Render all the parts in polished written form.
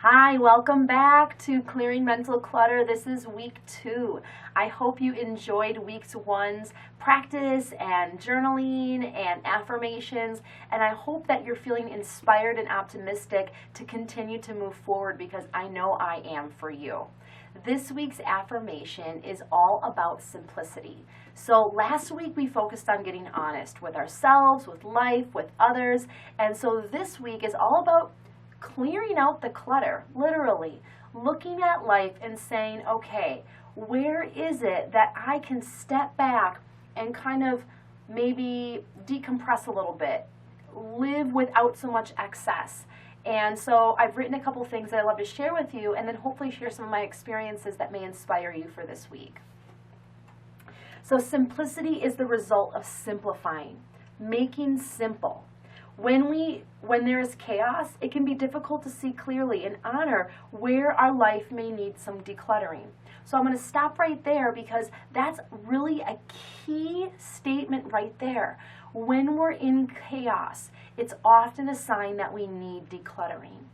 Hi, welcome back to Clearing Mental Clutter. This is week 2. I hope you enjoyed week 1's practice and journaling and affirmations, and I hope that you're feeling inspired and optimistic to continue to move forward because I know I am for you. This week's affirmation is all about simplicity. So last week we focused on getting honest with ourselves, with life, with others, and so this week is all about clearing out the clutter, literally looking at life and saying, okay, where is it that I can step back and kind of maybe decompress a little bit, live without so much excess. And so I've written a couple things that I love to share with you and then hopefully share some of my experiences that may inspire you for this week. So simplicity is the result of simplifying, making simple. When there is chaos, it can be difficult to see clearly and honor where our life may need some decluttering. So I'm going to stop right there because that's really a key statement right there. When we're in chaos, it's often a sign that we need decluttering.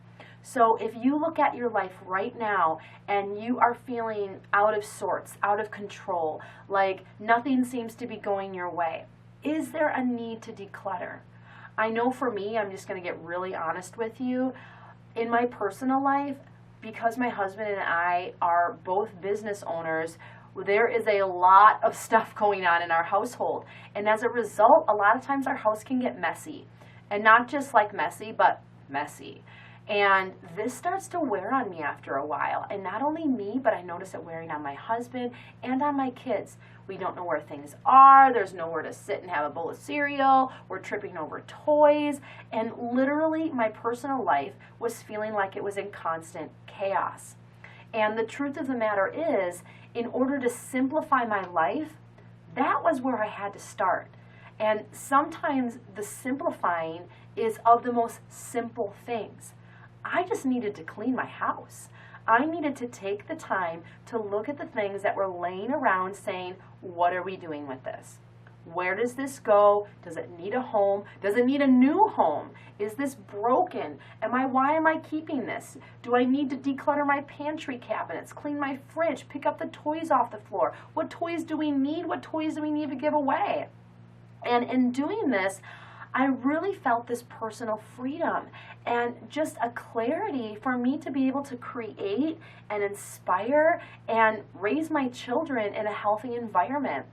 So if you look at your life right now and you are feeling out of sorts, out of control, like nothing seems to be going your way, is there a need to declutter? I know for me, I'm just going to get really honest with you. In my personal life, because my husband and I are both business owners, there is a lot of stuff going on in our household. And as a result, a lot of times our house can get messy. And not just like messy, but messy. And this starts to wear on me after a while. And not only me, but I notice it wearing on my husband and on my kids. We don't know where things are. There's nowhere to sit and have a bowl of cereal. We're tripping over toys. And literally, my personal life was feeling like it was in constant chaos. And the truth of the matter is, in order to simplify my life, that was where I had to start. And sometimes the simplifying is of the most simple things. I just needed to clean my house. I needed to take the time to look at the things that were laying around saying, what are we doing with this? Where does this go? Does it need a home? Does it need a new home? Is this broken? Why am I keeping this? Do I need to declutter my pantry cabinets, clean my fridge, pick up the toys off the floor? What toys do we need? What toys do we need to give away? And in doing this, I really felt this personal freedom and just a clarity for me to be able to create and inspire and raise my children in a healthy environment.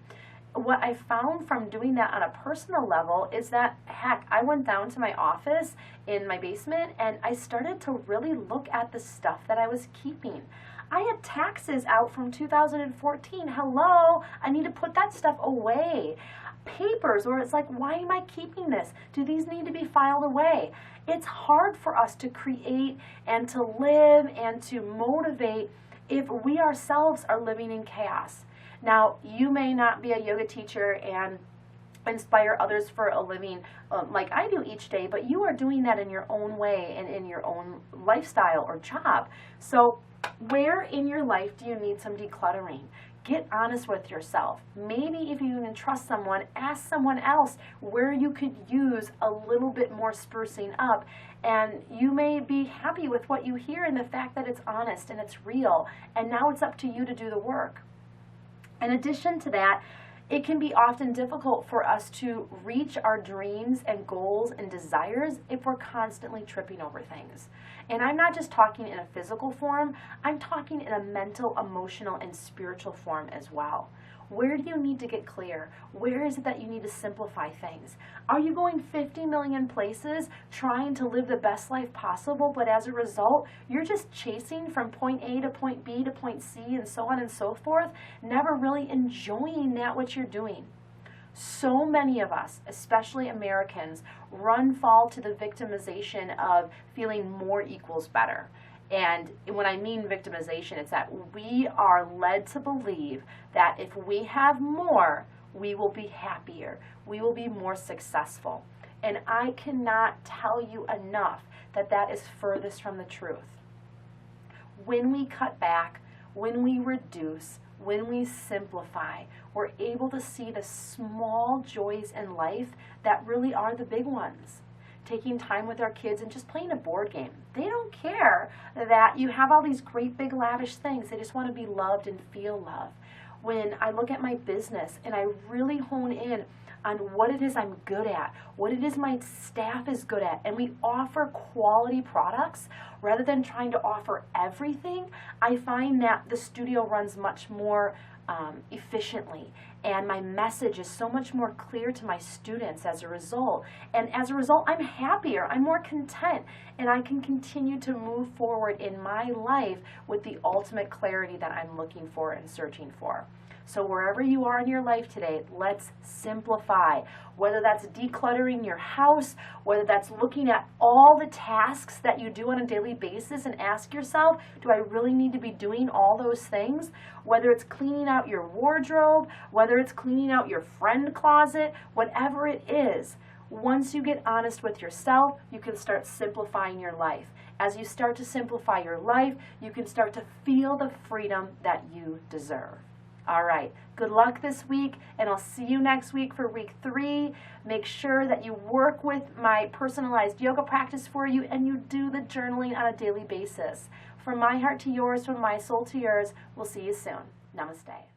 What I found from doing that on a personal level is that, heck, I went down to my office in my basement and I started to really look at the stuff that I was keeping. I had taxes out from 2014. Hello, I need to put that stuff away. Papers where it's like, why am I keeping this? Do these need to be filed away? It's hard for us to create and to live and to motivate if we ourselves are living in chaos. Now, you may not be a yoga teacher and inspire others for a living like I do each day, but you are doing that in your own way and in your own lifestyle or job. So where in your life do you need some decluttering? Get honest with yourself. Maybe if you even trust someone, ask someone else where you could use a little bit more sprucing up. And you may be happy with what you hear and the fact that it's honest and it's real. And now it's up to you to do the work. In addition to that, it can be often difficult for us to reach our dreams and goals and desires if we're constantly tripping over things. And I'm not just talking in a physical form, I'm talking in a mental, emotional, and spiritual form as well. Where do you need to get clear? Where is it that you need to simplify things? Are you going 50 million places trying to live the best life possible, but as a result, you're just chasing from point A to point B to point C and so on and so forth, never really enjoying that what you're doing? So many of us, especially Americans, fall to the victimization of feeling more equals better. And when I mean victimization, it's that we are led to believe that if we have more, we will be happier, we will be more successful. And I cannot tell you enough that that is furthest from the truth. When we cut back, when we reduce, when we simplify, we're able to see the small joys in life that really are the big ones. taking time with our kids and just playing a board game. They don't care that you have all these great big lavish things. They just want to be loved and feel love. When I look at my business and I really hone in on what it is I'm good at, what it is my staff is good at, and we offer quality products rather than trying to offer everything, I find that the studio runs much more efficiently, and my message is so much more clear to my students as a result. And as a result, I'm happier, I'm more content, and I can continue to move forward in my life with the ultimate clarity that I'm looking for and searching for. So wherever you are in your life today, let's simplify. Whether that's decluttering your house, whether that's looking at all the tasks that you do on a daily basis and ask yourself, do I really need to be doing all those things? Whether it's cleaning out your wardrobe, whether it's cleaning out your friend closet, whatever it is, once you get honest with yourself, you can start simplifying your life. As you start to simplify your life, you can start to feel the freedom that you deserve. All right, good luck this week, and I'll see you next week for week 3. Make sure that you work with my personalized yoga practice for you, and you do the journaling on a daily basis. From my heart to yours, from my soul to yours, we'll see you soon. Namaste.